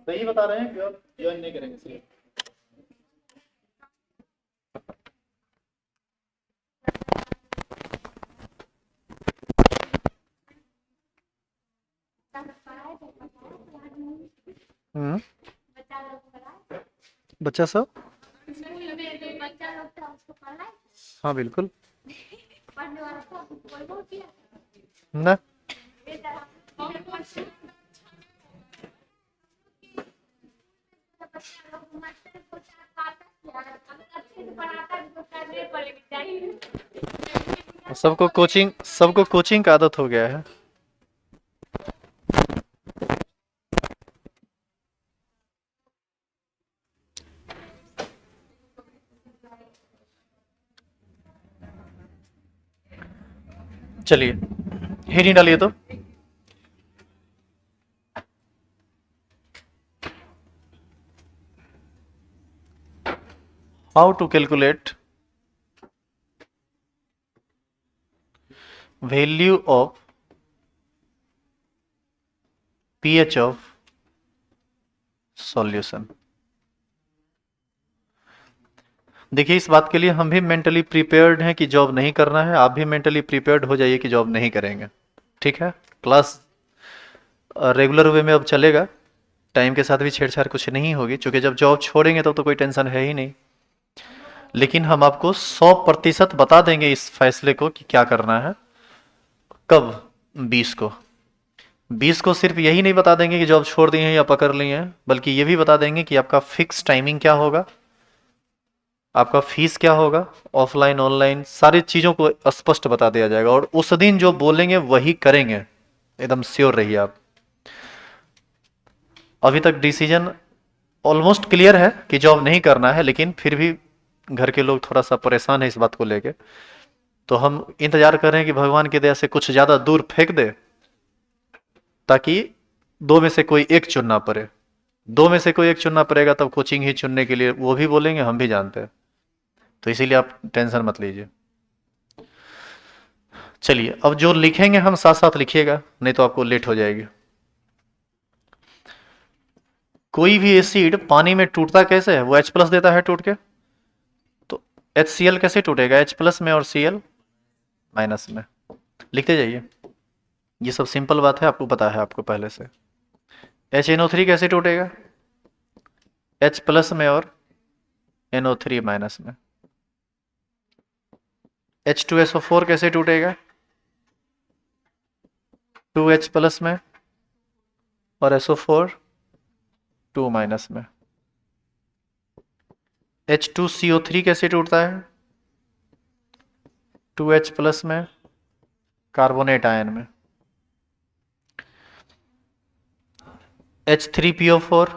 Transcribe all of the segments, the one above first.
सही बता रहे हैं कि और ज्वाइन नहीं करेंगे इसलिए। बच्चा सब हाँ बिल्कुल ना। सबको कोचिंग का आदत हो गया है। चलिए हेडिंग डालिए तो। How to calculate value of pH of solution. देखिए इस बात के लिए हम भी मेंटली प्रिपेयर्ड हैं कि जॉब नहीं करना है, आप भी मेंटली प्रिपेयर्ड हो जाइए कि जॉब नहीं करेंगे। ठीक है, क्लास रेगुलर वे में अब चलेगा, टाइम के साथ भी छेड़छाड़ कुछ नहीं होगी, क्योंकि जब जॉब छोड़ेंगे तब तो कोई टेंशन है ही नहीं। लेकिन हम आपको 100% बता देंगे इस फैसले को कि क्या करना है। कब? 20 को। 20 को सिर्फ यही नहीं बता देंगे कि जॉब छोड़ दी है या पकड़ ली है, बल्कि ये भी बता देंगे कि आपका फिक्स टाइमिंग क्या होगा, आपका फीस क्या होगा, ऑफलाइन ऑनलाइन सारी चीज़ों को स्पष्ट बता दिया जाएगा। और उस दिन जो बोलेंगे वही करेंगे, एकदम श्योर रहिए आप। अभी तक डिसीजन ऑलमोस्ट क्लियर है कि जॉब नहीं करना है, लेकिन फिर भी घर के लोग थोड़ा सा परेशान है इस बात को लेके। तो हम इंतजार कर रहे हैं कि भगवान की दया से कुछ ज़्यादा दूर फेंक दे, ताकि दो में से कोई एक चुनना पड़े। दो में से कोई एक चुनना पड़ेगा तब कोचिंग ही चुनने के लिए वो भी बोलेंगे, हम भी जानते हैं। तो इसीलिए आप टेंशन मत लीजिए। चलिए अब जो लिखेंगे हम साथ साथ लिखिएगा, नहीं तो आपको लेट हो जाएगी। कोई भी एसिड पानी में टूटता कैसे है? वो H+ देता है टूट के। तो HCl कैसे टूटेगा? H+ में और Cl- में। लिखते जाइए, ये सब सिंपल बात है, आपको पता है आपको पहले से। HNO3 कैसे टूटेगा? H+ में और NO3- में। H2SO4 कैसे टूटेगा? 2H+ में और SO4 2- में। H2CO3 कैसे टूटता है? 2H+ में कार्बोनेट आयन में। H3PO4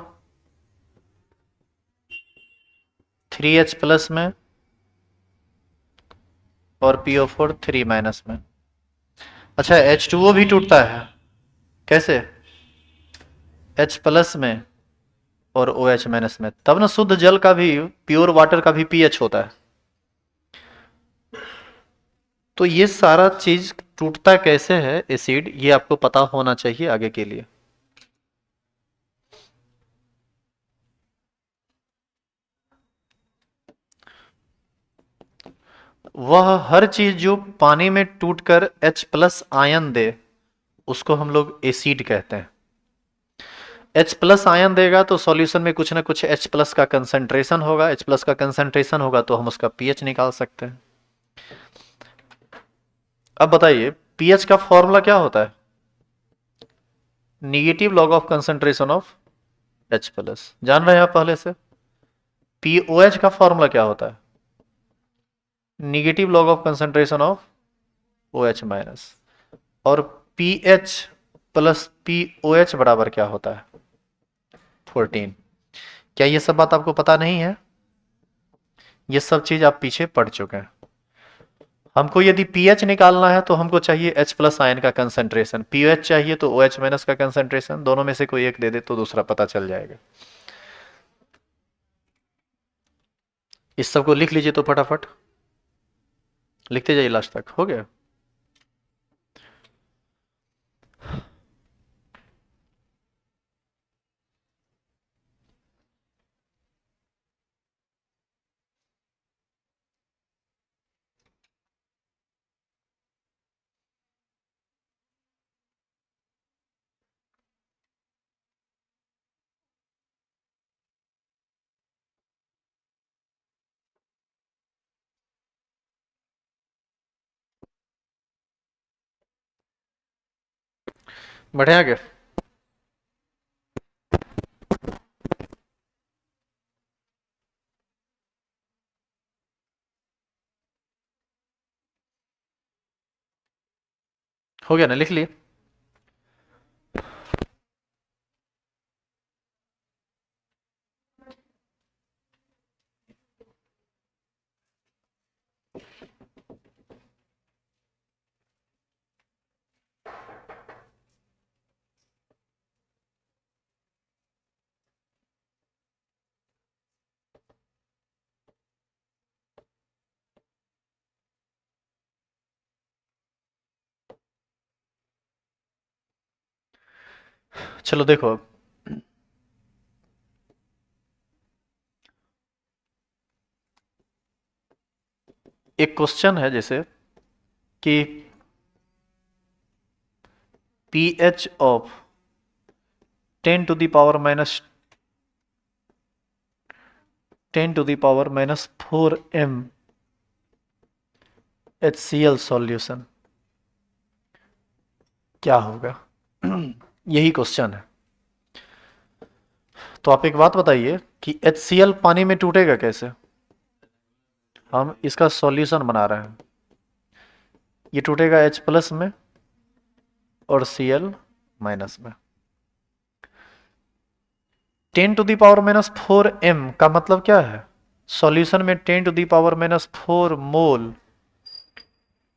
3H+ में और PO4 3- में। अच्छा H2O भी टूटता है, कैसे? H+ में और OH- में। तब ना शुद्ध जल का भी, प्योर वाटर का भी pH होता है। तो ये सारा चीज टूटता कैसे है एसिड, ये आपको पता होना चाहिए आगे के लिए। वह हर चीज जो पानी में टूटकर H+ आयन दे उसको हम लोग एसिड कहते हैं। H+ आयन देगा तो सॉल्यूशन में कुछ ना कुछ H+ का कंसंट्रेशन होगा, H+ का कंसंट्रेशन होगा तो हम उसका pH निकाल सकते हैं। अब बताइए pH का फॉर्मूला क्या होता है? Negative log of concentration of H+। जान रहे हैं आप पहले से? POH का फॉर्मूला क्या होता है? Negative log of concentration of OH-। और pH प्लस POH बराबर क्या होता है? 14। क्या ये सब बात आपको पता नहीं है? ये सब चीज आप पीछे पढ़ चुके हैं। हमको यदि pH निकालना है तो हमको चाहिए H+ आयन का कंसंट्रेशन, pOH चाहिए तो OH- का कंसंट्रेशन, दोनों में से कोई एक दे दे तो दूसरा पता चल जाएगा। इस सब को लिख लीजिए तो फटाफट लिखते जाइए, लास्ट तक हो गया। बढ़े आगे। हो गया ना, लिख लिए। चलो देखो, एक क्वेश्चन है जैसे कि pH of 10 to the power minus 4m HCl solution क्या होगा। यही क्वेश्चन है। तो आप एक बात बताइए कि HCl पानी में टूटेगा कैसे। हम इसका सॉल्यूशन बना रहे हैं, ये टूटेगा H प्लस में और Cl माइनस में। 10 to the power minus 4m का मतलब क्या है, सॉल्यूशन में 10 to the power minus 4 मोल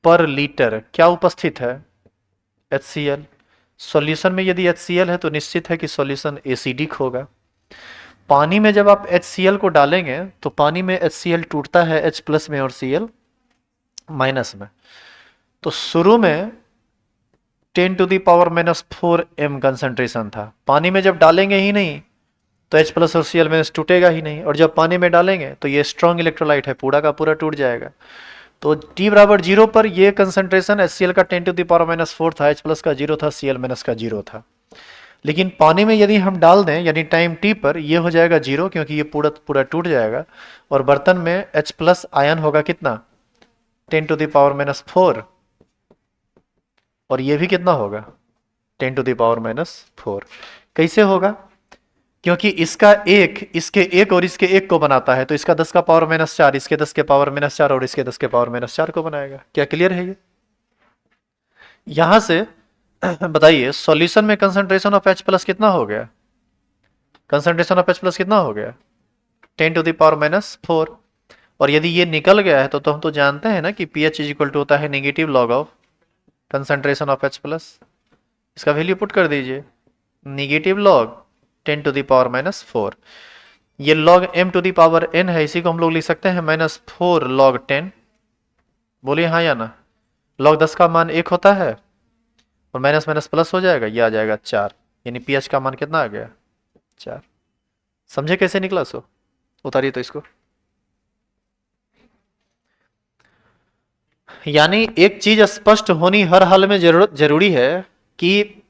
पर लीटर क्या उपस्थित है, HCl। सॉल्यूशन में यदि HCl है तो निश्चित है कि सॉल्यूशन एसिडिक होगा। पानी में जब आप HCl को डालेंगे तो पानी में HCl टूटता है H प्लस में और Cl माइनस में। तो शुरू में 10 to the power minus 4m concentration था, पानी में जब डालेंगे ही नहीं तो H प्लस और Cl माइनस टूटेगा ही नहीं, और जब पानी में डालेंगे तो ये स्ट्रॉन्ग इलेक्ट्रोलाइट है, पूरा का पूरा टूट जाएगा। तो t बराबर 0 पर ये कंसंट्रेशन HCl का 10 to the power minus 4 था, H प्लस का 0 था, Cl माइनस का 0 था। लेकिन पानी में यदि हम डाल दें यानी टाइम t पर, ये हो जाएगा 0 क्योंकि ये पूरा पूरा टूट जाएगा, और बर्तन में H प्लस आयन होगा कितना, 10 to the power minus 4, और ये भी कितना होगा 10 to the power minus 4। कैसे होगा, क्योंकि इसका एक इसके एक और इसके एक को बनाता है, तो इसका 10 का पावर-4 इसके 10 के पावर-4 और इसके 10 के पावर-4 को बनाएगा। क्या क्लियर है ये। यहां से बताइए सॉल्यूशन में कंसंट्रेशन ऑफ H प्लस कितना हो गया, कंसंट्रेशन ऑफ H प्लस कितना हो गया 10 to the power-4, और यदि ये निकल गया है तो हम तो जानते हैं ना कि pH इज इक्वल टू होता है negative log of concentration of H plus. इसका वैल्यू पुट कर दीजिए, negative log 10 to the power-4। ये log m to the power n है, इसी को हम लोग लिख सकते हैं -4 log 10। बोलिए हाँ या ना। लॉग 10 का मान 1 होता है और माइनस माइनस प्लस हो जाएगा, ये आ जाएगा 4, यानी pH का मान कितना आ गया 4। समझे कैसे निकला सो, उतारिए तो इसको। यानी एक चीज स्पष्ट होनी हर हाल में जरूरी है कि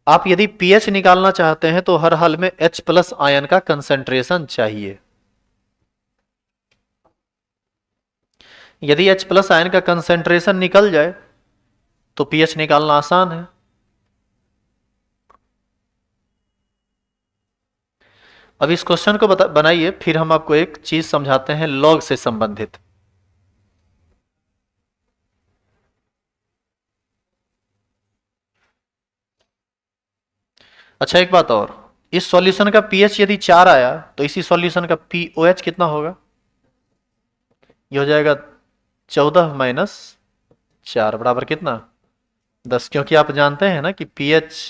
आप यदि pH निकालना चाहते हैं तो हर हाल में H प्लस आयन का कंसंट्रेशन चाहिए। यदि H प्लस आयन का कंसंट्रेशन निकल जाए तो pH निकालना आसान है। अब इस क्वेश्चन को बनाइए, फिर हम आपको एक चीज समझाते हैं लॉग से संबंधित। अच्छा एक बात और, इस सॉल्यूशन का pH यदि 4 आया तो इसी सॉल्यूशन का POH कितना होगा, ये हो जाएगा 14 माइनस 4 बराबर कितना 10, क्योंकि आप जानते हैं ना कि pH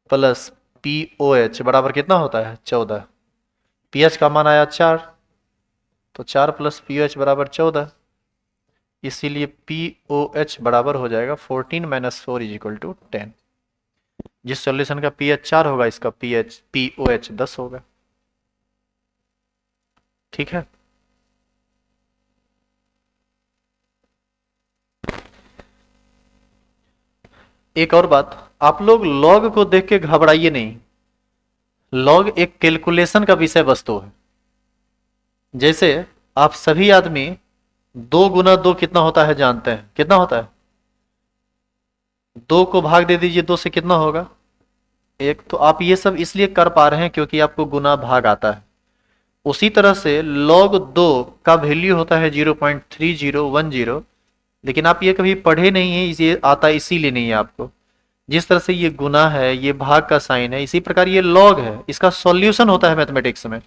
प्लस POH बराबर कितना होता है 14। pH का मान आया 4, तो 4 प्लस POH बराबर 14, इसीलिए POH बराबर हो जाएगा 14 माइनस 4 इज इक्वल टू 10। जिस सॉल्यूशन का pH 4 होगा इसका POH 10 होगा। ठीक है। एक और बात, आप लोग लॉग को देख के घबराइए नहीं, लॉग एक कैलकुलेशन का विषय वस्तु है। जैसे आप सभी आदमी 2 गुना 2 कितना होता है जानते हैं, कितना होता है 2 को भाग दे दीजिए, 2 से कितना होगा 1। तो आप ये सब इसलिए कर पा रहे हैं क्योंकि आपको गुना भाग आता है। उसी तरह से log 2 का वैल्यू होता है 0.3010, लेकिन आप ये कभी पढ़े नहीं है, ये आता इसीलिए नहीं है आपको। जिस तरह से ये गुना है, ये भाग का साइन है, इसी प्रकार ये log है, इसका सॉल्यूशन होता है मैथमेटिक्स में।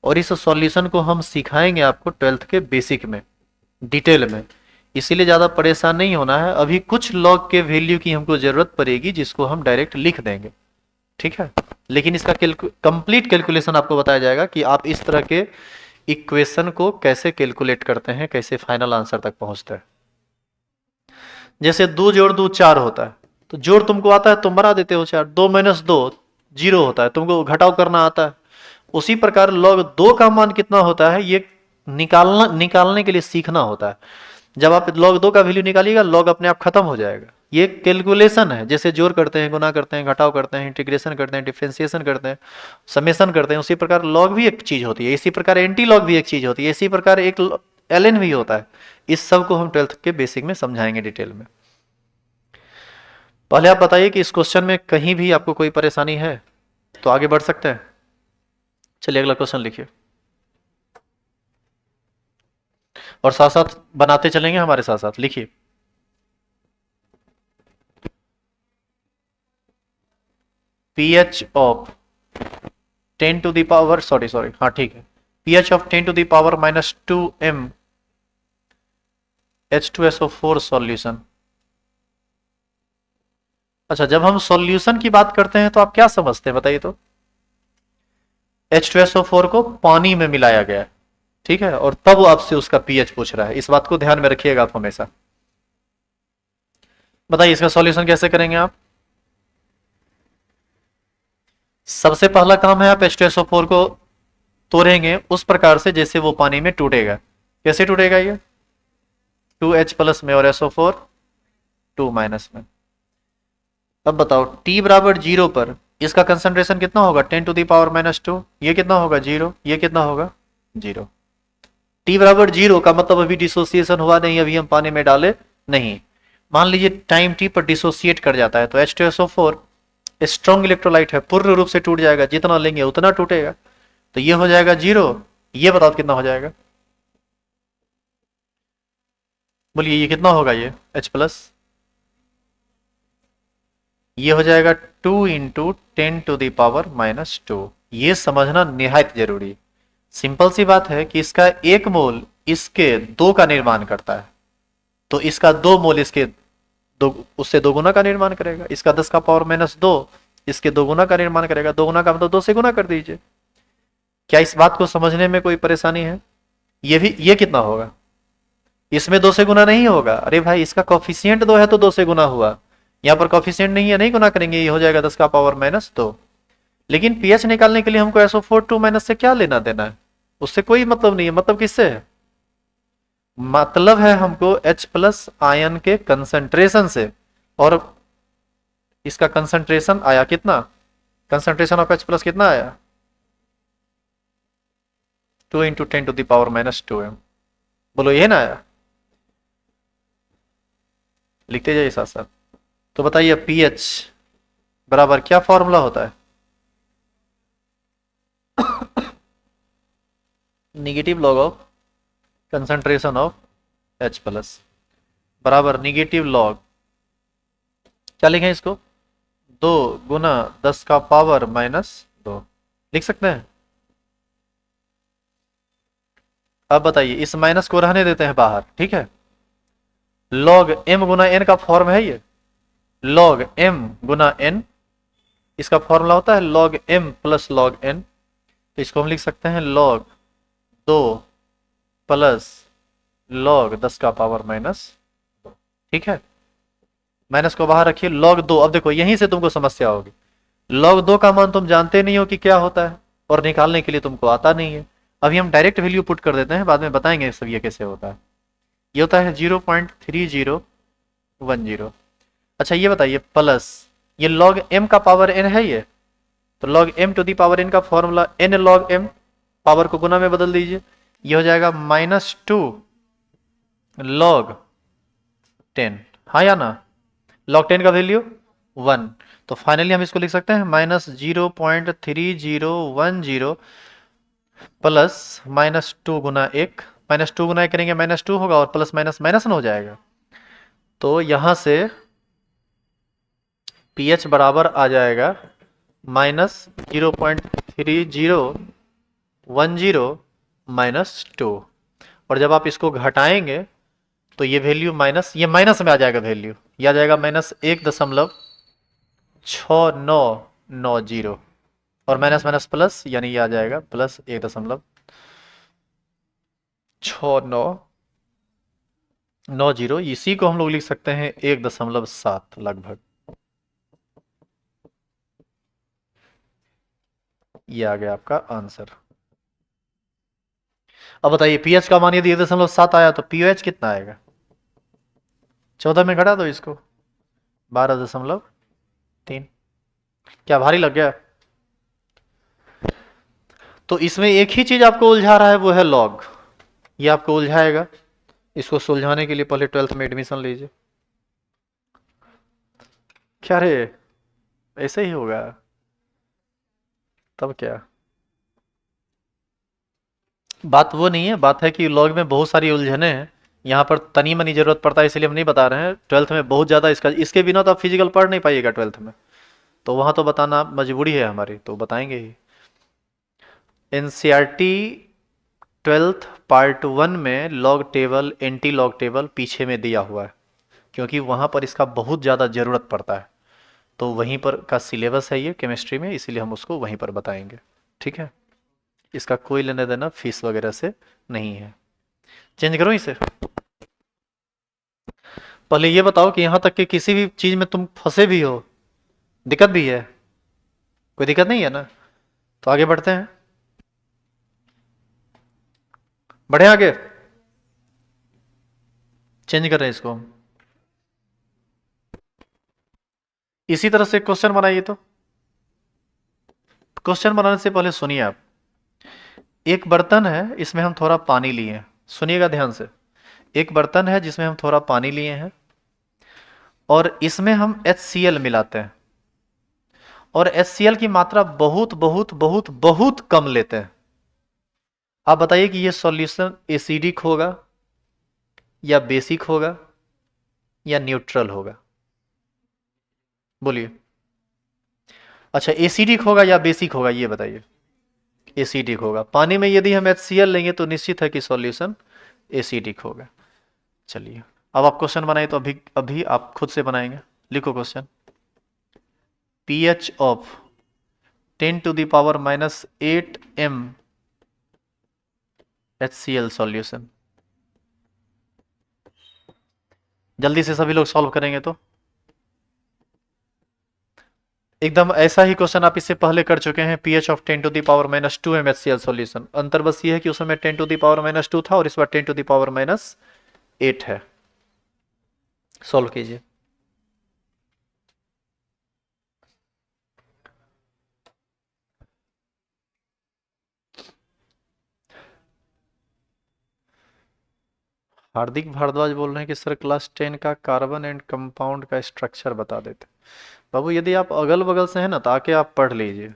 और इस सॉल्यूशन को हम सिखाएंगे आपको 12th के बेसिक में, डिटेल में। इसीलिए ज़्यादा परेशान नहीं होना है। अभी कुछ log के वैल्यू की हमको ज़रूरत पड़ेगी जिसको हम डायरेक्ट लिख देंगे, ठीक है। लेकिन इसका कंप्लीट कैलकुलेशन आपको बताया जाएगा कि आप इस तरह के इक्वेशन को कैसे कैलकुलेट करते हैं, कैसे फाइनल आंसर तक पहुंचते हैं। जैसे 2 जोड़ 2 4 होता है, तो जोड़ तुमको आता है, तुम बना देते हो 4। 2 - 2 0 होता है, तुमको घटाव करना आता है। उसी प्रकार log 2 का मान कितना होता है ये निकालने के लिए सीखना होता है। जब आप log 2 का वैल्यू निकालिएगा, log अपने आप खत्म हो जाएगा। ये कैलकुलेशन है, जैसे जोड़ करते हैं, गुना करते हैं, घटाव करते हैं, इंटीग्रेशन करते हैं, डिफरेंशिएशन करते हैं, समेशन करते हैं, उसी प्रकार log भी एक चीज होती है। इसी प्रकार एंटी log भी एक चीज होती है। इसी प्रकार एक ln भी होता है। इस सब को हम 12th के बेसिक में समझाएंगे डिटेल में। पहले आप बताइए कि इस क्वेश्चन में कहीं भी आपको कोई परेशानी है तो आगे बढ़ सकते हैं। चलिए अगला क्वेश्चन लिखिए, और साथ साथ बनाते चलेंगे, हमारे साथ साथ लिखिए। pH of 10 to the power, sorry हाँ ठीक है, pH of 10 to the power -2m H2SO4 solution. अच्छा, जब हम सॉल्यूशन की बात करते हैं तो आप क्या समझते हैं बताइए तो। H2SO4 को पानी में मिलाया गया है, ठीक है, और तब वो आपसे उसका pH पूछ रहा है। इस बात को ध्यान में रखिएगा आप हमेशा। बताइए इसका सॉल्यूशन कैसे करेंगे आप। सबसे पहला काम है, आप H2SO4 को तोड़ेंगे उस प्रकार से जैसे वो पानी में टूटेगा। कैसे टूटेगा ये, 2H+ में और SO4 2- में। अब बताओ T बराबर 0 पर इसका कंसंट्रेशन कितना होगा, 10 टू द पावर -2। ये कितना होगा 0, ये कितना होगा 0। T बराबर 0 का मतलब अभी डिसोसिएशन हुआ नहीं, अभी हम पानी में डाले नहीं। मान लीजिए टाइम T पर डिसोसिएट कर जाता है तो H2SO4 स्ट्रॉन्ग इलेक्ट्रोलाइट है, पूर्ण रूप से टूट जाएगा, जितना लेंगे उतना टूटेगा। तो ये हो जाएगा 0। ये बताओ कितना हो जाएगा, बोलिए ये कितना होगा, ये H+। ये हो जाएगा 2 × 10 टू द पावर -2। ये समझना निहायत जरूरी। सिंपल सी बात है कि इसका 1 मोल इसके 2 का निर्माण करता है, तो इसका 2 मोल इसके उससे 2 गुना का निर्माण करेगा। इसका 10 का पावर -2 इसके 2 गुना का निर्माण करेगा। 2 गुना का मतलब 2 से गुना कर दीजिए। क्या इस बात को समझने में कोई परेशानी है। ये कितना होगा, इसमें 2 से गुना नहीं होगा। अरे भाई इसका कॉफिशियंट 2 है तो 2 से गुना हुआ, यहाँ पर कॉफिशियंट नहीं है, नहीं गुना करेंगे, ये हो जाएगा 10 का पावर -2। लेकिन pH निकालने के लिए हमको SO4 2- से क्या लेना देना है, उससे कोई मतलब नहीं है। मतलब किससे है, मतलब है हमको H+ आयन के कंसंट्रेशन से। और इसका कंसंट्रेशन आया कितना, कंसंट्रेशन ऑफ H+ कितना आया, 2 × 10 टू द पावर -2m। बोलो ये ना आया, लिखते जाइए साथ साथ। तो बताइए pH बराबर क्या फॉर्मूला होता है, negative log of concentration of H+ बराबर निगेटिव लॉग, क्या लिखें इसको, 2 × 10 का पावर -2 लिख सकते हैं। अब बताइए इस माइनस को रहने देते हैं बाहर, ठीक है। log m × n का फॉर्म है ये, log m × n इसका फॉर्मूला होता है log m + log n। तो इसको हम लिख सकते हैं log 2 + log 10 का पावर -2, ठीक है। माइनस को बाहर रखिए, log 2। अब देखो यहीं से तुमको समस्या होगी, log 2 का मान तुम जानते नहीं हो कि क्या होता है, और निकालने के लिए तुमको आता नहीं है। अभी हम डायरेक्ट वैल्यू पुट कर देते हैं, बाद में बताएंगे सब ये कैसे होता है। ये होता है 0.3010। अच्छा ये बताइए प्लस, ये log m का पावर n है ये, तो log m to the power n का formula n log m, power को गुना में बदल दीजिए, ये हो जाएगा -2 log 10, हाँ या ना। log 10 का वैल्यू 1। तो फाइनली हम इसको लिख सकते हैं -0.3010 प्लस -2 गुना 1, -2 गुना 1 करेंगे -2 होगा और प्लस माइनस माइनस ना हो जाएगा। तो यहां से pH बराबर आ जाएगा -0.3010 -2। और जब आप इसको घटाएंगे तो ये वैल्यू माइनस, ये माइनस में आ जाएगा वैल्यू, ये आ जाएगा -1.6990 और माइनस माइनस प्लस, यानी ये आ जाएगा +1.6990। इसी को हम लोग लिख सकते हैं 1.7 लगभग। ये आ गया आपका आंसर। अब बताइए पीएच का मान यदि 1.7 आया तो पीओएच कितना आएगा? 14 में घटा दो इसको, 12.3। क्या भारी लग गया? तो इसमें एक ही चीज आपको उलझा रहा है, वो है लॉग। ये आपको उलझाएगा। इसको सुलझाने के लिए पहले 12th में एडमिशन लीजिए। क्या रे, ऐसे ही होगा? तब क्या? बात वो नहीं है, बात है कि लॉग में बहुत सारी उलझने हैं। यहाँ पर तनी मनी जरूरत पड़ता है, इसलिए हम नहीं बता रहे हैं। 12th में बहुत ज़्यादा इसका, इसके बिना तो आप फिजिकल पढ़ नहीं पाइएगा 12th में। तो वहाँ तो बताना मजबूरी है हमारी, तो बताएंगे ही। एनसीईआरटी 12th पार्ट 1 में log table, anti log table पीछे में दिया हुआ है, क्योंकि वहाँ पर इसका बहुत ज़्यादा ज़रूरत पड़ता है। तो वहीं पर का सिलेबस है ये केमिस्ट्री में, इसीलिए हम उसको वहीं पर बताएंगे। ठीक है, इसका कोई लेना देना फीस वगैरह से नहीं है। चेंज करो इसे। पहले ये बताओ कि यहाँ तक कि किसी भी चीज़ में तुम फंसे भी हो, दिक्कत भी है? कोई दिक्कत नहीं है ना? तो आगे बढ़ते हैं, बढ़े आगे। चेंज कर रहे हैं इसको हम। इसी तरह से क्वेश्चन बनाइए। तो क्वेश्चन बनाने से पहले सुनिए आप। एक बर्तन है, इसमें हम थोड़ा पानी लिए हैं। सुनिएगा ध्यान से। एक बर्तन है जिसमें हम थोड़ा पानी लिए हैं और इसमें हम HCl मिलाते हैं, और HCl की मात्रा बहुत बहुत बहुत बहुत कम लेते हैं। आप बताइए कि ये सॉल्यूशन एसिडिक होगा या बेसिक होगा या न्यूट्रल होगा? बोलिए। अच्छा, एसिडिक होगा या बेसिक होगा, ये बताइए। एसिडिक होगा। पानी में यदि हम HCl लेंगे तो निश्चित है कि सॉल्यूशन एसिडिक होगा। चलिए, अब आप क्वेश्चन बनाइए। तो अभी अभी आप खुद से बनाएंगे। लिखो question. pH of 10⁻⁻8 m HCl solution. जल्दी से सभी लोग सॉल्व करेंगे। तो एकदम ऐसा ही क्वेश्चन आप इससे पहले कर चुके हैं। pH of 10⁻⁻2 m HCl solution. अंतर बस ये है कि उसमें 10⁻⁻2 था और इस बार 10⁻⁸ है। सॉल्व कीजिए। हार्दिक भारद्वाज बोल रहे हैं कि सर क्लास 10 का कार्बन एंड कंपाउंड का स्ट्रक्चर बता देते। बाबू यदि आप अगल बगल से हैं ना तो आके आप पढ़ लीजिए,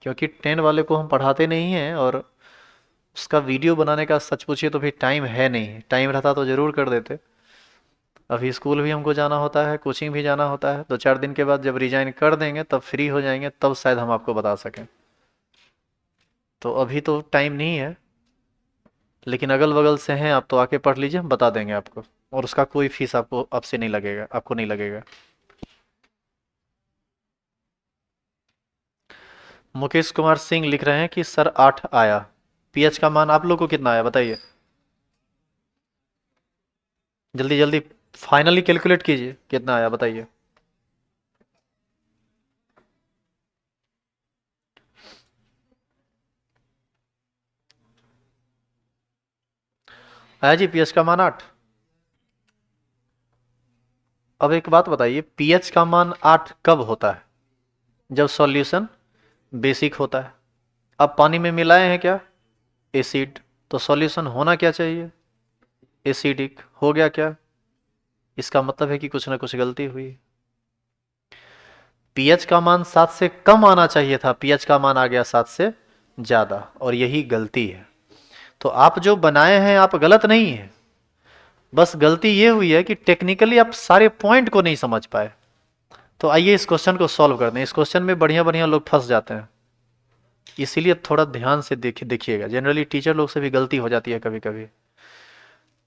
क्योंकि 10 वाले को हम पढ़ाते नहीं हैं और उसका वीडियो बनाने का सच पूछिए तो भी टाइम है नहीं। टाइम रहता तो ज़रूर कर देते। अभी स्कूल भी हमको जाना होता है, कोचिंग भी जाना होता है। 2-4 दिन के बाद जब रिजाइन कर देंगे, तब फ्री हो जाएंगे, तब शायद हम आपको बता सकें। तो अभी तो टाइम नहीं है, लेकिन अगल बगल से हैं आप तो आके पढ़ लीजिए, हम बता देंगे आपको। और उसका कोई फीस आपको आपसे नहीं लगेगा, आपको नहीं लगेगा। मुकेश कुमार सिंह लिख रहे हैं कि सर 8 आया। पीएच का मान आप लोग को कितना आया बताइए? जल्दी जल्दी फाइनली कैलकुलेट कीजिए, कितना आया बताइए। आया जी पीएच का मान 8। अब एक बात बताइए, पीएच का मान 8 कब होता है? जब सॉल्यूशन बेसिक होता है। अब पानी में मिलाए हैं क्या? एसिड। तो सॉल्यूशन होना क्या चाहिए? एसिडिक। हो गया क्या? इसका मतलब है कि कुछ ना कुछ गलती हुई। पीएच का मान 7 से कम आना चाहिए था, पीएच का मान आ गया 7 से ज़्यादा, और यही गलती है। तो आप जो बनाए हैं आप गलत नहीं है, बस गलती ये हुई है कि टेक्निकली आप सारे पॉइंट को नहीं समझ पाए। तो आइए इस क्वेश्चन को सॉल्व करते हैं। इस क्वेश्चन में बढ़िया बढ़िया लोग फंस जाते हैं, इसीलिए थोड़ा ध्यान से देखिएगा। जनरली टीचर लोग से भी गलती हो जाती है कभी कभी,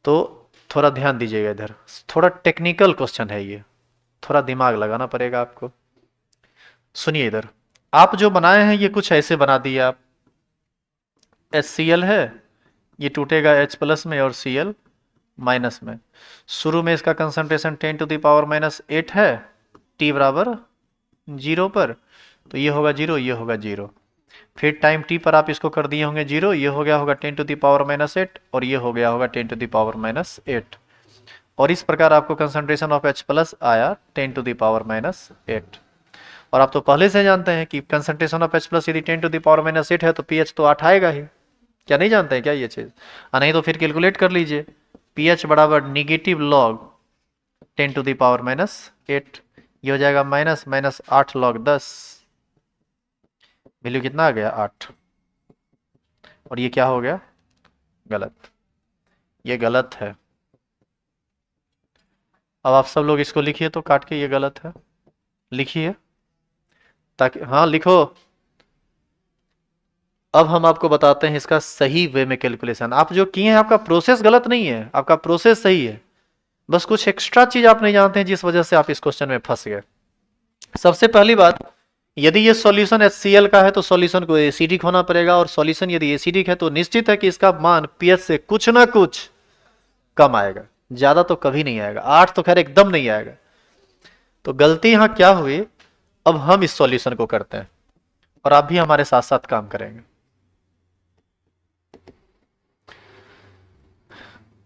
तो थोड़ा ध्यान दीजिएगा इधर। थोड़ा टेक्निकल क्वेश्चन है ये, थोड़ा दिमाग लगाना पड़ेगा आपको। सुनिए इधर, आप जो बनाए हैं ये कुछ ऐसे बना दिए आप। HCl है, ये टूटेगा H प्लस में और Cl माइनस में। शुरू में इसका कंसंट्रेशन 10⁻⁻8 है, T बराबर 0 पर, तो ये होगा 0, ये होगा 0। फिर टाइम T पर आप इसको कर दिए होंगे 0, ये हो गया होगा 10⁻⁻8 और ये हो गया होगा 10⁻⁻8, और इस प्रकार आपको कंसंट्रेशन ऑफ H प्लस आया 10⁻�8। और आप तो पहले से जानते हैं कि कंसंट्रेशन ऑफ H प्लस यदि 10⁻⁸ है तो पीएच तो 8 आएगा ही। क्या नहीं जानते हैं क्या ये चीज़? नहीं तो फिर कैलकुलेट कर लीजिए, पीएच बराबर निगेटिव लॉग 10⁻⁻8, ये हो जाएगा माइनस माइनस 8 लॉग 10, वैल्यू कितना आ गया 8, और ये क्या हो गया गलत, ये गलत है। अब आप सब लोग इसको लिखिए तो काट के, ये गलत है, लिखिए ताकि, हाँ लिखो। अब हम आपको बताते हैं इसका सही वे में कैलकुलेशन। आप जो किए हैं आपका प्रोसेस गलत नहीं है, आपका प्रोसेस सही है, बस कुछ एक्स्ट्रा चीज आप नहीं जानते हैं जिस वजह से आप इस क्वेश्चन में फंस गए। सबसे पहली बात, यदि ये सॉल्यूशन HCl का है तो सॉल्यूशन को एसिडिक होना पड़ेगा, और सॉल्यूशन यदि एसिडिक है तो निश्चित है कि इसका मान पीएच से कुछ ना कुछ कम आएगा, ज्यादा तो कभी नहीं आएगा, 8 तो खैर एकदम नहीं आएगा। तो गलती यहां क्या हुई, अब हम इस सॉल्यूशन को करते हैं और आप भी हमारे साथ साथ काम करेंगे।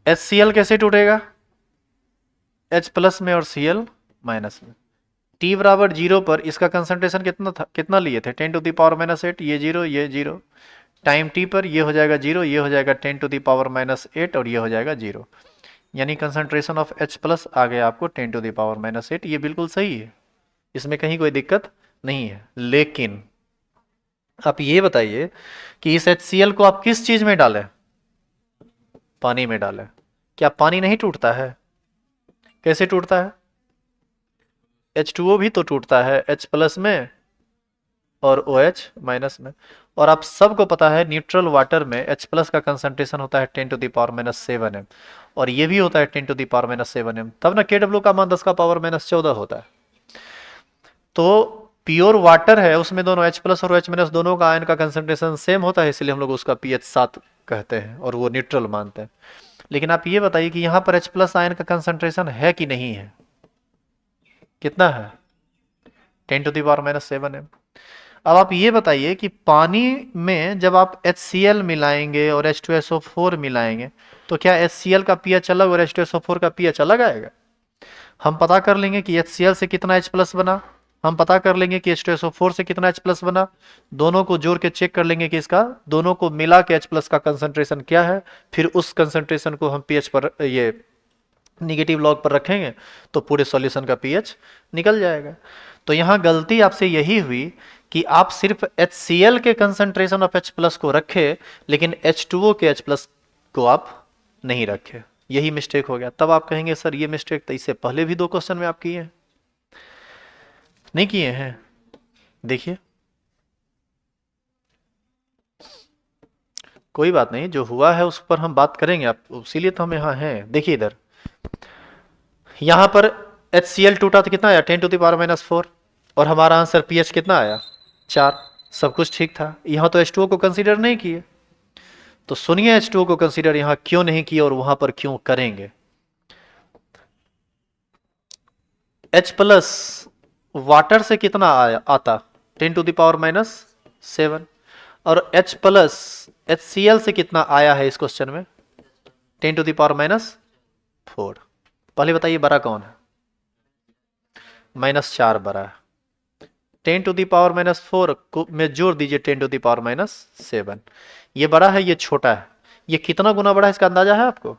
HCl कैसे टूटेगा? H प्लस में और Cl माइनस में। T बराबर 0 पर इसका कंसंट्रेशन कितना था, कितना लिए थे 10⁻⁻8, ये 0 ये 0। टाइम T पर ये हो जाएगा 0, ये हो जाएगा 10⁻⁻8 और ये हो जाएगा 0, यानी कंसंट्रेशन ऑफ H प्लस आ गया आपको 10⁻⁻8। ये बिल्कुल सही है, इसमें कहीं कोई दिक्कत नहीं है। लेकिन आप ये बताइए कि इस HCl को आप किस चीज में डालें? पानी में डालें। क्या पानी नहीं टूटता है? कैसे टूटता है? H2O भी तो टूटता है H प्लस में और OH माइनस में। और आप सबको पता है न्यूट्रल वाटर में H प्लस का कंसंट्रेशन होता है 10⁻⁻7 m, और ये भी होता है 10⁻�7 m, तब ना KW का मान 10⁻14 होता है। तो प्योर वाटर है, उसमें दोनों H प्लस और OH माइनस दोनों का आयन का कंसंट्रेशन सेम होता है, इसलिए हम लोग उसका pH 7 कहते हैं और वो न्यूट्रल मानते हैं। लेकिन आप ये बताइए कि यहाँ पर H प्लस आयन का कंसंट्रेशन है कि नहीं है? कितना है? 10⁻⁻7 m। अब आप ये बताइए कि पानी में जब आप HCl मिलाएंगे और H2SO4 मिलाएंगे तो क्या HCl का pH अलग और H2SO4 का pH अलग आएगा? हम पता कर लेंगे कि HCl से कितना H प्लस बना, हम पता कर लेंगे कि H2SO4 से कितना H प्लस बना, दोनों को जोड़ के चेक कर लेंगे कि इसका दोनों को मिला के H प्लस का कंसंट्रेशन क्या है, फिर उस कंसंट्रेशन को हम pH पर ये निगेटिव लॉग पर रखेंगे तो पूरे सॉल्यूशन का pH निकल जाएगा। तो यहाँ गलती आपसे यही हुई कि आप सिर्फ HCl के कंसंट्रेशन ऑफ H प्लस को रखे, लेकिन H2O के H प्लस को आप नहीं रखे, यही मिस्टेक हो गया। तब आप कहेंगे सर ये मिस्टेक तो इससे पहले भी 2 क्वेश्चन में आप किए हैं, नहीं किए हैं? देखिए, कोई बात नहीं, जो हुआ है उस पर हम बात करेंगे, आप इसीलिए तो हम यहाँ हैं। देखिए इधर, यहाँ पर HCl टूटा तो कितना आया 10⁻⁻4, और हमारा आंसर pH कितना आया 4, सब कुछ ठीक था। यहाँ तो H2O को कंसीडर नहीं किए, तो सुनिए H2O को कंसीडर यहाँ क्यों नहीं किए और वहां पर क्यों करेंगे। H प्लस वाटर से कितना आया आता 10⁻⁻7, और H प्लस HCl से कितना आया है इस क्वेश्चन में 10⁻⁻4। पहले बताइए बड़ा कौन है? -4 बड़ा है, 10⁻⁻4 को में जोड़ दीजिए 10⁻⁻7, ये बड़ा है ये छोटा है। ये कितना गुना बड़ा है इसका अंदाजा है आपको?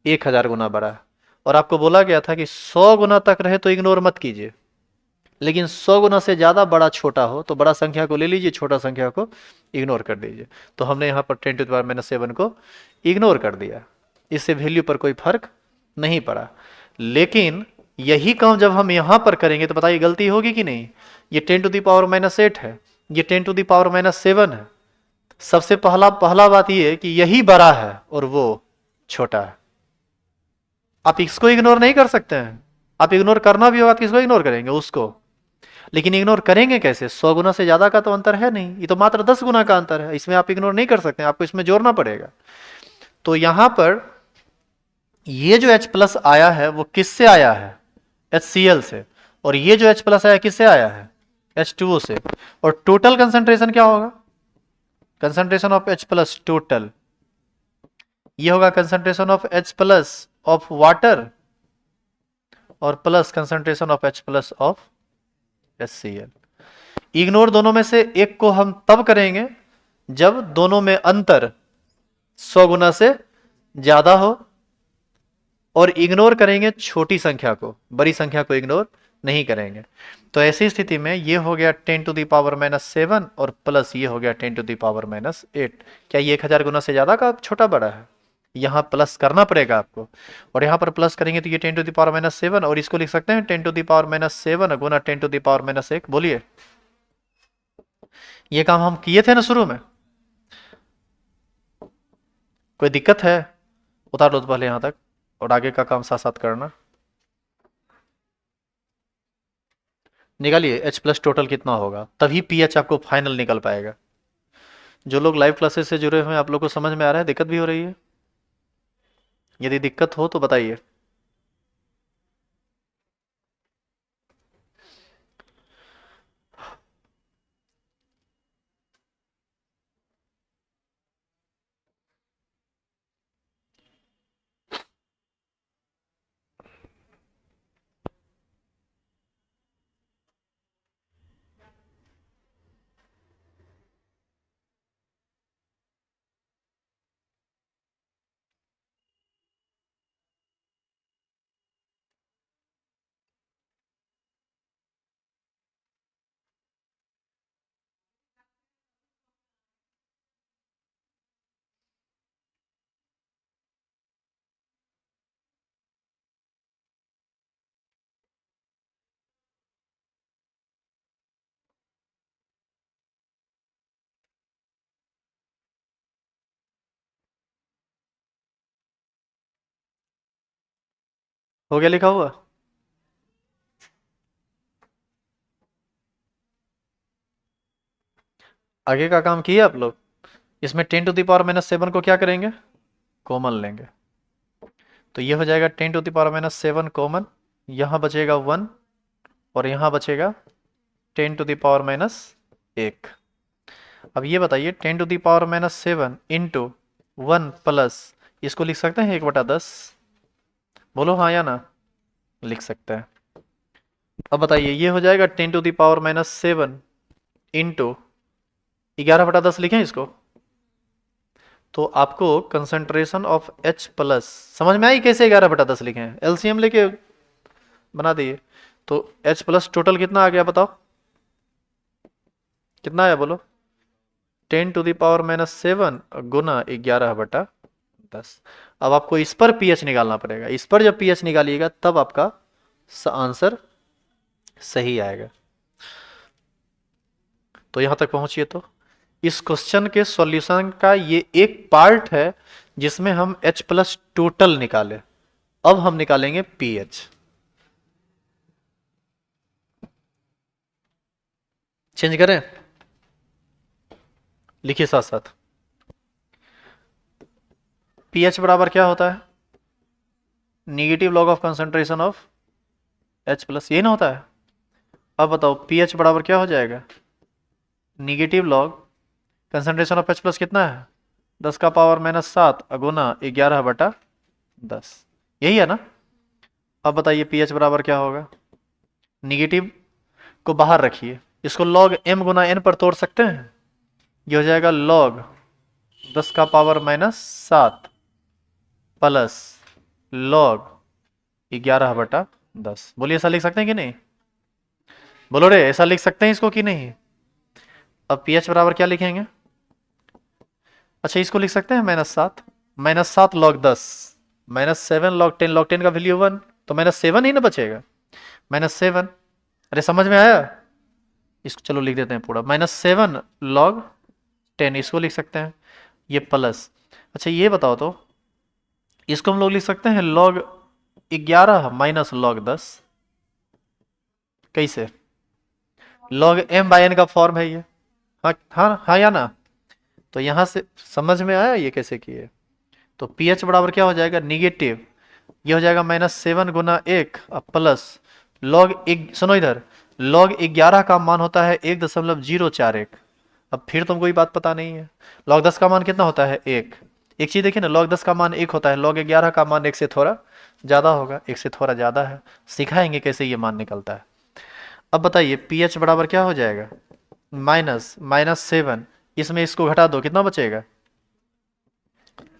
1000 गुना बड़ा है। और आपको बोला गया था कि 100 गुना तक रहे तो इग्नोर मत कीजिए, लेकिन 100 गुना से ज़्यादा बड़ा छोटा हो तो बड़ा संख्या को ले लीजिए, छोटा संख्या को इग्नोर कर दीजिए। तो हमने यहाँ पर 10⁻⁷ को इग्नोर कर दिया, इससे वैल्यू पर कोई फर्क नहीं पड़ा। लेकिन यही काम जब हम यहाँ पर करेंगे तो बताइए गलती होगी कि नहीं। ये 10⁻⁸ है, ये 10⁻⁷ है। सबसे पहला बात ये है कि यही बड़ा है और वो छोटा है। आप इसको इग्नोर नहीं कर सकते हैं। आप इग्नोर करना भी होगा, किसको इग्नोर करेंगे? उसको। लेकिन इग्नोर करेंगे कैसे? 100 गुना से ज्यादा का तो अंतर है नहीं, ये तो मात्र 10 गुना का अंतर है, इसमें आप इग्नोर नहीं कर सकते, आपको इसमें जोड़ना पड़ेगा। तो यहां पर ये जो H+ आया है वो किससे आया है? HCl से। और ये जो H+ आया किससे आया है? H2O से। और टोटल कंसंट्रेशन क्या होगा? कंसंट्रेशन ऑफ H+ टोटल, ये होगा concentration of H+ of water और plus concentration of H+ of HCl। Ignore दोनों में से एक को हम तब करेंगे जब दोनों में अंतर 100 गुना से ज्यादा हो, और इग्नोर करेंगे छोटी संख्या को, बड़ी संख्या को इग्नोर नहीं करेंगे। तो ऐसी स्थिति में ये हो गया 10⁻⁷ और प्लस ये हो गया 10⁻⁸। क्या ये 1000 गुना से ज्यादा का छोटा बड़ा है? यहाँ प्लस करना पड़ेगा आपको, और यहाँ पर प्लस करेंगे तो ये 10⁻⁷, और इसको लिख सकते हैं 10⁻⁷ गुना 10⁻⁸। बोलिए, ये काम हम किए थे ना शुरू में। कोई दिक्कत है? उतार लो तो पहले यहां तक, और आगे का काम साथ साथ करना। निकालिए H+ टोटल कितना होगा, तभी पीएच आपको फाइनल निकल पाएगा। जो लोग लाइव क्लासेस से जुड़े हुए हैं, आप लोग को समझ में आ रहा है? दिक्कत भी हो रही है? यदि दिक्कत हो तो बताइए। हो गया लिखा हुआ? आगे का काम किए आप लोग? इसमें 10⁻⁷ को क्या करेंगे? कॉमन लेंगे। तो ये हो जाएगा 10⁻⁷ कॉमन, यहां बचेगा 1 और यहां बचेगा 10⁻⁻1। अब ये बताइए 10⁻⁷ इंटू 1 प्लस, इसको लिख सकते हैं 1/10। बोलो हाँ या ना? लिख सकते हैं। अब बताइए ये हो जाएगा 10⁻⁷ इंटू 11/10 लिखें इसको। तो आपको कंसंट्रेशन ऑफ H+ समझ में आई कैसे 11/10 लिखे हैं? एलसीएम लेके बना दिए। तो H+ टोटल कितना आ गया बताओ, कितना आया बोलो? 10⁻⁷ गुना 11/10। अब आपको इस पर पीएच निकालना पड़ेगा। इस पर जब पीएच निकालिएगा तब आपका आंसर सही आएगा। तो यहां तक पहुंचिए। तो इस क्वेश्चन के सॉल्यूशन का ये एक पार्ट है जिसमें हम H+ टोटल निकाले। अब हम निकालेंगे पीएच। चेंज करें? लिखिए साथ साथ। पीएच बराबर क्या होता है? Negative log of concentration of H+, ये ना होता है? अब बताओ पीएच बराबर क्या हो जाएगा? Negative log concentration of H+ कितना है? 10⁻⁻7 गुना 11/10। यही है ना? अब बताइए पीएच बराबर क्या होगा? निगेटिव को बाहर रखिए, इसको log m गुना n पर तोड़ सकते हैं। ये हो जाएगा log 10⁻⁻7 प्लस log 11/10। बोलिए ऐसा लिख सकते हैं कि नहीं? बोलो रे, ऐसा लिख सकते हैं इसको कि नहीं? अब पीएच बराबर क्या लिखेंगे? अच्छा, इसको लिख सकते हैं -7, -7 log 10, -7 log 10 का वैल्यू 1, तो -7 ही ना बचेगा, -7। अरे समझ में आया? इसको चलो लिख देते हैं पूरा, -7 log 10, इसको लिख सकते हैं, ये प्लस। अच्छा ये बताओ तो, इसको हम लोग लिख सकते हैं log 11 -log 10, कैसे? log m/n का फॉर्म है ये। हाँ हाँ हाँ या ना? तो यहां से समझ में आया ये कैसे किए? तो pH बराबर क्या हो जाएगा, निगेटिव, ये हो जाएगा -7 गुना 1 अब प्लस सुनो इधर, log 11 का मान होता है 1.041। अब फिर तुमको ये बात पता नहीं है, log 10 का मान कितना होता है, 1। एक चीज देखिए ना, log 10 का मान 1 होता है, log 11 का मान 1 से थोड़ा ज़्यादा होगा, 1 से थोड़ा ज़्यादा है। सिखाएंगे कैसे ये मान निकलता है। अब बताइए pH बराबर क्या हो जाएगा, -7, इसमें इसको घटा दो, कितना बचेगा,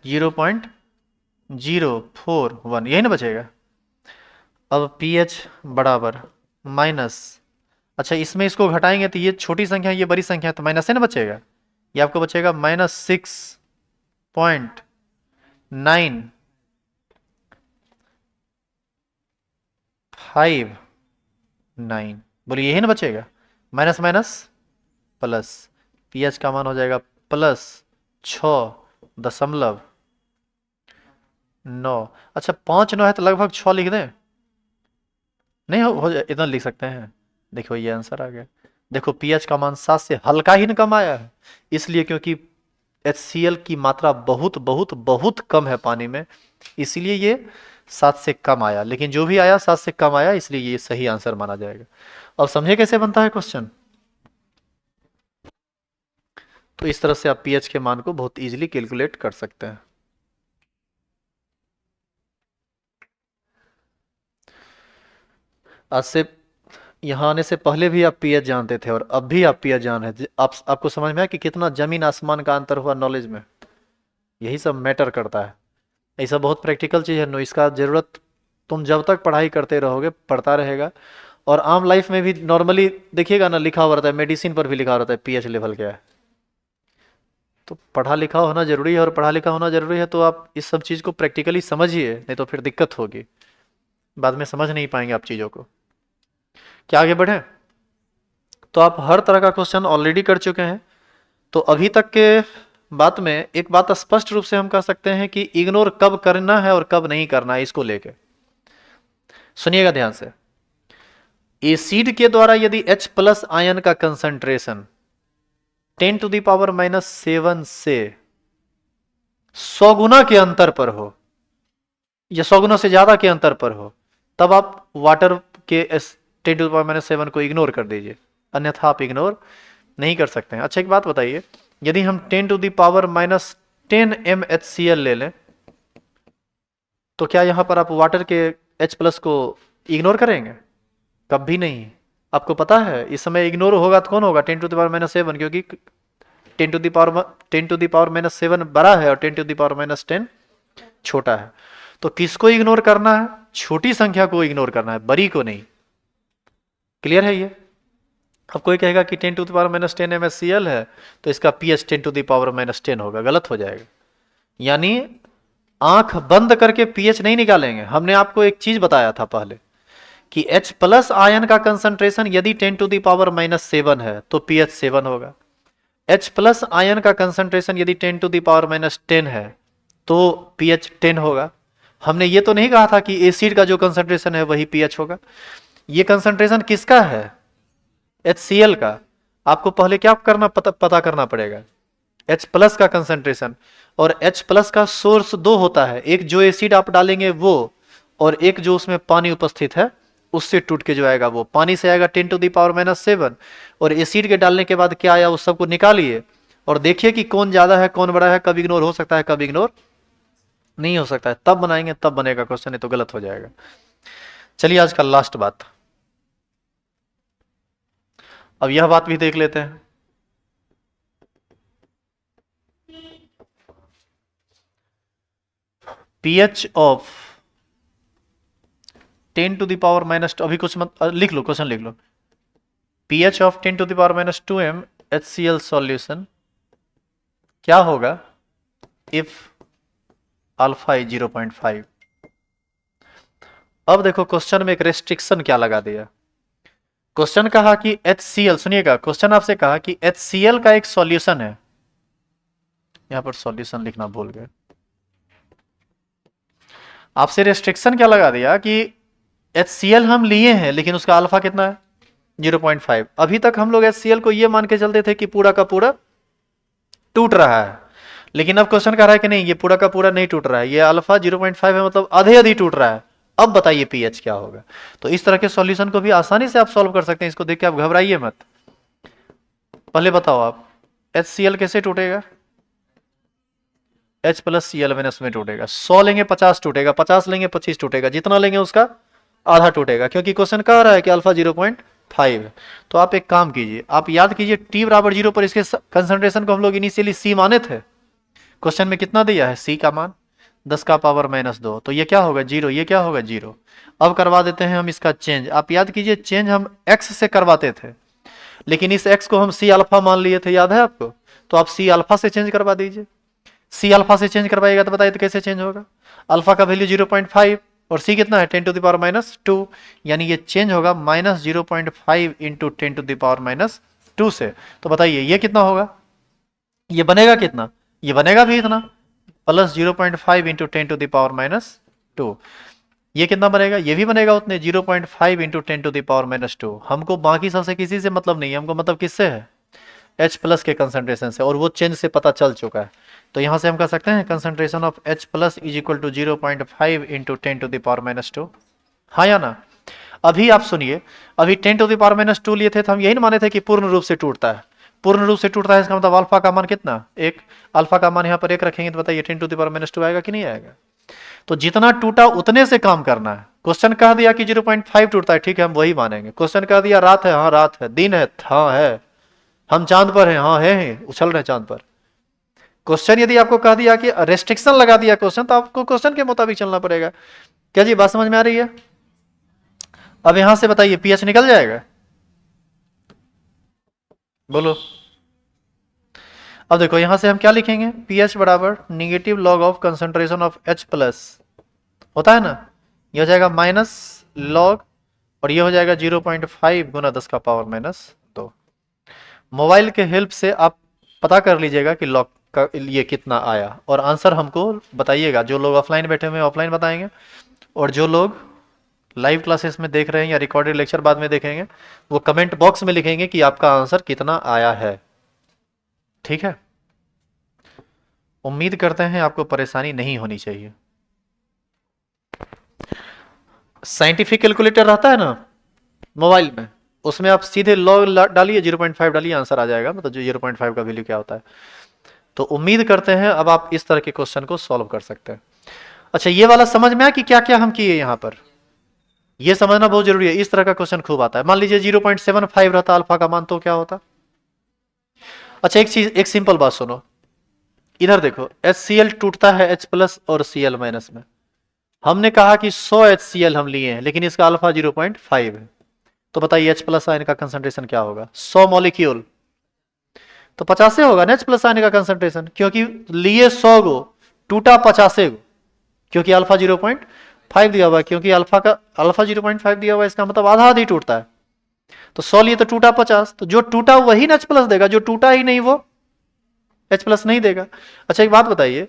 0.041, यही ना बचेगा। अब pH बराबर माइनस, अच्छा इसमें इसको घटाएंगे तो ये छोटी संख्या ये बड़ी संख्या है, तो माइनस से ना बचेगा, ये आपको बचेगा -6.959। बोलिए यही ना बचेगा, माइनस माइनस प्लस, pH का मान हो जाएगा +6.9। अच्छा 5 9 है तो लगभग 6 लिख दें, नहीं हो जाए इतना लिख सकते हैं। देखो ये आंसर आ गया। देखो pH का मान 7 से हल्का ही न कम आया है, इसलिए क्योंकि HCl की मात्रा बहुत बहुत बहुत कम है पानी में, इसलिए ये 7 से कम आया। लेकिन जो भी आया 7 से कम आया, इसलिए ये सही आंसर माना जाएगा। अब समझे कैसे बनता है क्वेश्चन? तो इस तरह से आप pH के मान को बहुत इजीली कैलकुलेट कर सकते हैं। आज से यहाँ आने से पहले भी आप pH जानते थे और अब भी आप pH जान है, आपको समझ में आया कि कितना जमीन आसमान का अंतर हुआ नॉलेज में। यही सब मैटर करता है। ऐसा बहुत प्रैक्टिकल चीज़ है, नो इसका ज़रूरत तुम जब तक पढ़ाई करते रहोगे पढ़ता रहेगा। और आम लाइफ में भी नॉर्मली देखिएगा ना, लिखा हुआ रहता है, मेडिसिन पर भी लिखा रहता है pH लेवल क्या है। तो पढ़ा लिखा होना जरूरी है, और पढ़ा लिखा होना जरूरी है तो आप इस सब चीज़ को प्रैक्टिकली समझिए, नहीं तो फिर दिक्कत होगी, बाद में समझ नहीं पाएंगे आप चीज़ों को। क्या आगे बढ़े? तो आप हर तरह का क्वेश्चन ऑलरेडी कर चुके हैं। तो अभी तक के बात में एक बात स्पष्ट रूप से हम कह सकते हैं कि इग्नोर कब करना है और कब नहीं करना है, इसको लेके सुनिएगा ध्यान से। एसिड के द्वारा यदि H+ आयन का कंसंट्रेशन 10⁻⁻7 से 100 गुना के अंतर पर हो, या 100 गुना से ज्यादा के अंतर पर हो, तब आप वाटर के 10⁻⁻7 को इग्नोर कर दीजिए, अन्यथा आप इग्नोर नहीं कर सकते हैं। अच्छा एक बात बताइए, यदि हम 10⁻⁻10 MHCl ले लें, तो क्या यहां पर आप वाटर के H+ को इग्नोर करेंगे? कभी नहीं। आपको पता है इस समय इग्नोर होगा तो कौन होगा, 10⁻⁻7, क्योंकि 10⁻⁻7 बड़ा है और 10⁻⁻10 छोटा है। तो किसको इग्नोर करना है? छोटी संख्या को इग्नोर करना है, बड़ी को नहीं। क्लियर है ये? अब कोई कहेगा कि 10⁻⁻10 MHCl है तो इसका pH 10⁻⁻10 होगा, गलत हो जाएगा। यानी आंख बंद करके pH नहीं निकालेंगे। हमने आपको एक चीज बताया था पहले कि H+ आयन का कंसंट्रेशन यदि 10⁻⁻7 है तो pH 7 होगा। H+ आयन का कंसंट्रेशन यदि 10⁻⁻10 है तो pH 10 होगा। हमने ये तो नहीं कहा था कि एसिड का जो कंसंट्रेशन है वही pH होगा। ये कंसंट्रेशन किसका है? HCl का। आपको पहले क्या करना पता करना पड़ेगा, H+ का कंसंट्रेशन। और H+ का सोर्स दो होता है, एक जो एसिड आप डालेंगे वो, और एक जो उसमें पानी उपस्थित है उससे टूट के जो आएगा वो। पानी से आएगा 10⁻⁻7, और एसिड के डालने के बाद क्या आया उस सबको निकालिए और देखिए कि कौन ज्यादा है कौन बड़ा है, कब इग्नोर हो सकता है कब इग्नोर नहीं हो सकता है, तब बनाएंगे तब बनेगा क्वेश्चन, नहीं तो गलत हो जाएगा। चलिए आज का लास्ट बात, अब यह बात भी देख लेते हैं। pH ऑफ 10⁻⁻, अभी कुछ मत लिख लो, क्वेश्चन लिख लो। pH of 10 to the power minus 2m HCl solution क्या होगा इफ अल्फा इज 0.5। अब देखो क्वेश्चन में एक रेस्ट्रिक्शन क्या लगा दिया। क्वेश्चन कहा कि HCl, सुनिएगा क्वेश्चन आपसे कहा कि HCl का एक सॉल्यूशन है, यहां पर सॉल्यूशन लिखना भूल गए। आपसे रेस्ट्रिक्शन क्या लगा दिया कि HCl हम लिए हैं लेकिन उसका अल्फा कितना है 0.5। अभी तक हम लोग HCl को ये मान के चलते थे कि पूरा का पूरा टूट रहा है, लेकिन अब क्वेश्चन कह रहा है कि नहीं, ये पूरा का पूरा नहीं टूट रहा है, ये अल्फा 0.5 है, मतलब आधे आधी टूट रहा है। अब बताइए पीएच क्या होगा। तो इस तरह के सॉल्यूशन को भी आसानी से आप सॉल्व कर सकते हैं, इसको देख के आप घबराइए मत। पहले बताओ आप HCl कैसे टूटेगा, H प्लस Cl- में टूटेगा। 100 लेंगे 50 टूटेगा, 50 लेंगे 25 टूटेगा, जितना लेंगे उसका आधा टूटेगा, क्योंकि क्वेश्चन कह रहा है कि अल्फा 0.5। तो आप एक काम कीजिए, आप याद कीजिए t बराबर 0 पर इसके कंसंट्रेशन को हम लोग इनिशियली C माने थे। क्वेश्चन में कितना दिया है C का मान 10 का पावर -2, तो ये क्या होगा 0, ये क्या होगा 0। अब करवा देते हैं हम इसका चेंज। आप याद कीजिए चेंज हम x से करवाते थे, लेकिन इस x को हम C अल्फा मान लिए थे, याद है आपको। तो आप C अल्फा से चेंज करवा दीजिए। C अल्फा से चेंज करवाइएगा तो बताइए तो कैसे चेंज होगा। अल्फा का वैल्यू 0.5 और C कितना है 10 to the power -2, यानी ये चेंज होगा -0.5 इंटू 10 to the power -2 से। तो बताइए ये कितना होगा, ये बनेगा कितना, ये बनेगा भी इतना plus 0.5 into 10 to the power -2। ये कितना बनेगा, ये भी बनेगा उतने 0.5 इंटू 10 to the power -2। हमको बाकी सबसे किसी से मतलब नहीं है, हमको मतलब किससे है H प्लस के कंसंट्रेशन से, और वो चेंज से पता चल चुका है। तो यहां से हम कह सकते हैं concentration of H plus is equal to 0.5 into 10 to the power -2, हाँ या ना। अभी आप सुनिए, अभी 10 to the power -2 लिए थे तो हम यही माने थे कि पूर्ण रूप से टूटता है, पूर्ण रूप से टूटता है, इसका मतलब अल्फा का मान कितना, एक। अल्फा का मान यहाँ पर एक रखेंगे तो बताइए 10 to the power -2 आएगा कि नहीं आएगा। तो जितना टूटा उतने से काम करना है। क्वेश्चन कह दिया कि 0.5 टूटता है, ठीक है हम वही मानेंगे। क्वेश्चन कह दिया रात है, हाँ रात है, दिन है, हाँ है, हम चांद पर हैं, हाँ है, उछल रहे चांद पर। क्वेश्चन यदि आपको कह दिया कि रेस्ट्रिक्शन लगा दिया क्वेश्चन, तो आपको क्वेश्चन के मुताबिक चलना पड़ेगा। क्या जी बात समझ में आ रही है। अब यहां से बताइए पीएच निकल जाएगा, बोलो। अब देखो यहां से हम क्या लिखेंगे, pH बराबर negative log of concentration of H plus, होता है ना, ये हो जाएगा माइनस लॉग, और ये हो जाएगा 0.5 गुना 10 का पावर -2। मोबाइल के हेल्प से आप पता कर लीजिएगा कि लॉग का ये कितना आया, और आंसर हमको बताइएगा। जो लोग ऑफलाइन बैठे हुए हैं ऑफलाइन बताएंगे, और जो लोग लाइव क्लासेस में देख रहे हैं या रिकॉर्डेड लेक्चर बाद में देखेंगे, वो कमेंट बॉक्स में लिखेंगे कि आपका आंसर कितना आया है, ठीक है। उम्मीद करते हैं आपको परेशानी नहीं होनी चाहिए। साइंटिफिक कैलकुलेटर रहता है ना मोबाइल में, उसमें आप सीधे लॉग डालिए, 0.5 डालिए, आंसर आ जाएगा, मतलब जो 0.5 का वैल्यू क्या होता है। तो उम्मीद करते हैं अब आप इस तरह के क्वेश्चन को सॉल्व कर सकते हैं। अच्छा ये वाला समझ में आया कि क्या क्या हम किए यहां पर, ये समझना बहुत जरूरी है। इस तरह का क्वेश्चन खूब आता है। मान लीजिए 0.75 रहता अल्फा का मान, तो क्या होता। अच्छा एक चीज, एक सिंपल बात सुनो, इधर देखो HCl टूटता है H प्लस और Cl माइनस में। हमने कहा कि 100 HCl हम लिए हैं, लेकिन इसका अल्फा 0.5 है। तो बताइए H प्लस आयन का कंसंट्रेशन क्या होगा, 100 मॉलिक्यूल तो 50 होगा ना H प्लस आयन का कंसंट्रेशन, क्योंकि लिए 100 गो, टूटा 50 गो, क्योंकि अल्फा 0.5 दिया हुआ है, क्योंकि अल्फा 0.5 दिया हुआ है, इसका मतलब आधा आधी टूटता है। तो 100 लिए तो टूटा 50, तो जो टूटा वही H प्लस देगा, जो टूटा ही नहीं वो H प्लस नहीं देगा। अच्छा एक बात बताइए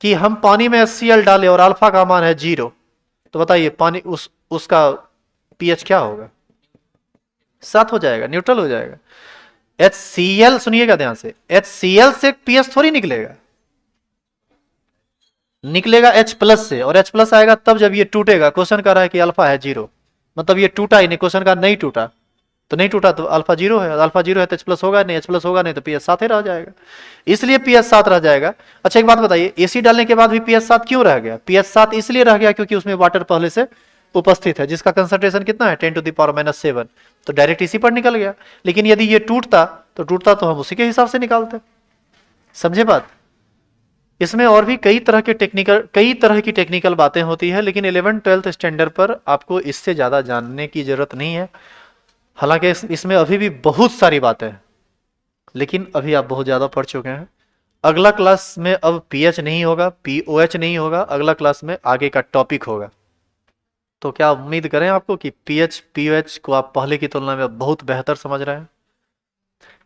कि हम पानी में HCl डाले और अल्फा का मान है 0, तो बताइए पानी उसका pH क्या होगा, 7 हो जाएगा, न्यूट्रल हो जाएगा। HCl सुनिएगा ध्यान से, HCl से pH थोड़ी निकलेगा, निकलेगा H प्लस से, और H प्लस आएगा तब जब ये टूटेगा। क्वेश्चन कर रहा है कि अल्फा है 0, मतलब ये टूटा ही नहीं, क्वेश्चन का नहीं टूटा, तो नहीं टूटा तो अल्फा 0 है, अल्फा 0 है तो H प्लस होगा नहीं, H प्लस होगा नहीं तो pH 7 ही रह जाएगा, इसलिए pH 7 रह जाएगा। अच्छा एक बात बताइए, एसिड डालने के बाद भी pH 7 क्यों रह गया, pH 7 इसलिए रह गया क्योंकि उसमें वाटर पहले से उपस्थित है, जिसका कंसंट्रेशन कितना है 10 to the power -7, तो डायरेक्ट इसी पर निकल गया। लेकिन यदि ये टूटता तो हम उसी के हिसाब से निकालते, समझे बात। इसमें और भी कई तरह की टेक्निकल बातें होती है, लेकिन 11th 12th स्टैंडर्ड पर आपको इससे ज्यादा जानने की जरूरत नहीं है। हालांकि इसमें अभी भी बहुत सारी बातें हैं, लेकिन अभी आप बहुत ज़्यादा पढ़ चुके हैं। अगला क्लास में अब पीएच नहीं होगा, पीओएच नहीं होगा, अगला क्लास में आगे का टॉपिक होगा। तो क्या उम्मीद करें आपको कि पीएच पीओएच को आप पहले की तुलना में बहुत बेहतर समझ रहे हैं?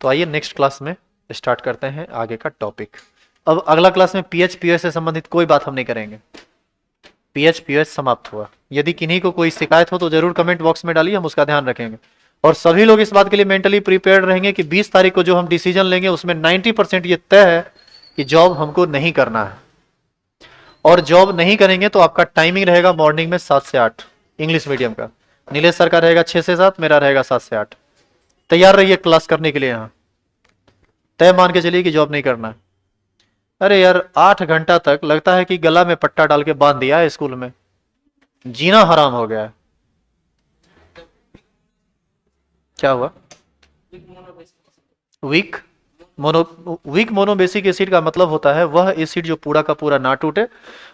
तो आइए नेक्स्ट क्लास में स्टार्ट करते हैं आगे का टॉपिक। अब अगला क्लास में पीएच पीओएच से संबंधित कोई बात हम नहीं करेंगे। पीएच पीओएच समाप्त हुआ। यदि किन्हीं को कोई शिकायत हो तो जरूर कमेंट बॉक्स में डालिए, हम उसका ध्यान रखेंगे। और सभी लोग इस बात के लिए मेंटली प्रिपेयर्ड रहेंगे कि 20 तारीख को जो हम डिसीजन लेंगे उसमें 90% ये तय है कि जॉब हमको नहीं करना है। और जॉब नहीं करेंगे तो आपका टाइमिंग रहेगा मॉर्निंग में 7 से 8 इंग्लिश मीडियम का, नीलेश सर का रहेगा 6 से 7, मेरा रहेगा 7 से 8। तैयार रहिए क्लास करने के लिए। यहाँ तय मान के चलिए कि जॉब नहीं करना है। अरे यार 8 घंटा तक लगता है कि गला में पट्टा डाल के बांध दिया है स्कूल में, जीना हराम हो गया है। क्या हुआ? वीक वीक मोनोबेसिक एसिड का मतलब होता है वह एसिड जो पूरा का पूरा ना टूटे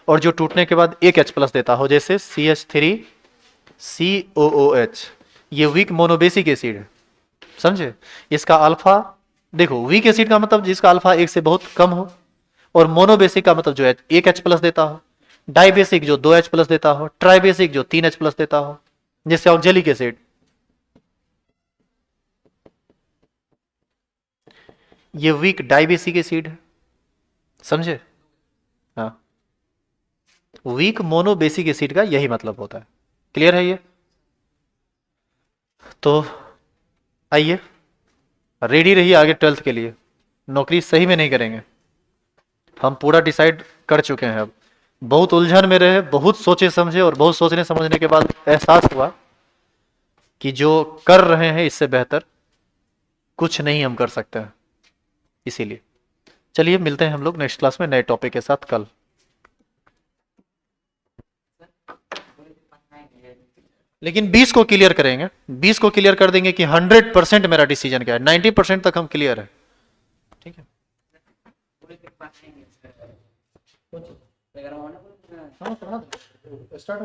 और जो टूटने के बाद एक H+ देता हो, जैसे CH3COOH। ये वीक मोनोबेसिक एसिड है, समझे? इसका अल्फा, देखो वीक एसिड का मतलब जिसका अल्फा 1 से बहुत कम हो, और मोनोबेसिक का मतलब जो है एक H+ देता हो, डाइबेसिक जो 2H+ देता हो, ट्राइबेसिक जो 3H+ देता हो, जैसे ऑक्जेलिक एसिड। ये वीक डाइबेसिक एसिड है, समझे? हाँ, वीक मोनोबेसिक एसिड का यही मतलब होता है। क्लियर है ये? तो आइए रेडी रहिए आगे 12th के लिए। नौकरी सही में नहीं करेंगे, हम पूरा डिसाइड कर चुके हैं। अब बहुत उलझन में रहे, बहुत सोचे समझे, और बहुत सोचने समझने के बाद एहसास हुआ कि जो कर रहे हैं इससे बेहतर कुछ नहीं हम कर सकते हैं। इसीलिए चलिए मिलते हैं हम लोग नेक्स्ट क्लास में नए टॉपिक के साथ कल। लेकिन 20 को क्लियर करेंगे, 20 को क्लियर कर देंगे कि 100% मेरा डिसीजन क्या है, 90% तक हम क्लियर है। ठीक है। स्टार्ट